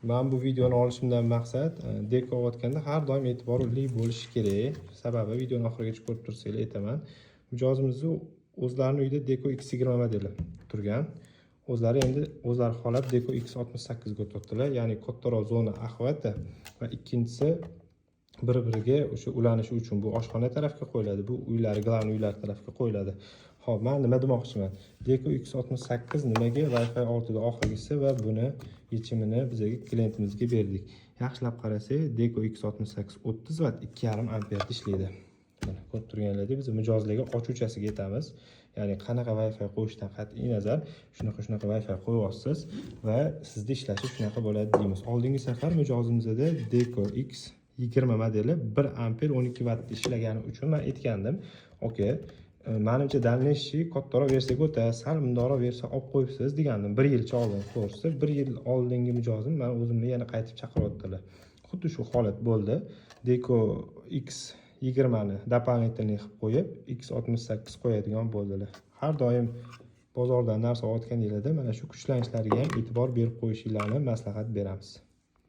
Men bu videoni olishimdan maqsad deko o'tganda har doim e'tiborli bo'lish kerak. Sababi videoni oxirigacha ko'rib tursanglar aytaman. Mijozimizni o'zlarining uyida Deko X20 modeli turgan. O'zlari endi o'zlari xohlab Deko X68 ga o'tdilar. Ya'ni kattaroq zona ahvati va ikkinchisi bir-biriga o'sha ulanishi uchun bu oshxona tarafga qo'yiladi, bu uylar, glavniy uylar tarafga qo'yiladi. Xo'p, men nima demoqchiman? Deko X68 nimaga Wi-Fi 6 ga oxirgisi va buni yechimini bizga klientimizga berdik. Yaxshilab qarasak, Deko X68 30 vatt 2,5 amperda ishlaydi. Mana ko'rib turganlaringdek, biz mijozlarga ochuvchasiga aytamiz. Ya'ni qanaqa Wi-Fi qo'yishdan qat'iy nazar shunaqa Wi-Fi qo'yasiz va sizda ishlashi shunaqa bo'ladi deymiz. Oldingi safar mijozimizda Deko X20 modeli 1 amper 12 vatt ishlagani uchun men aytgandim. Okay, menimcha dальнейший kattaroq versiyaga o'tasiz, sal mundoqroq versiya olib qo'yibsiz degandim. 1 yilcha oldin, to'g'risi 1 yil oldingi mijozim men o'zimni yana qaytib chaqiryaptilar. Xuddi shu holat bo'ldi. Deko X20 ni дополнительный qilib qo'yib, X68 qo'yadigan bo'ldilar. Har doim bozordan narsa olayotganinglarda mana shu kuchlanishlariga ham e'tibor berib qo'yishingizni maslahat beramiz.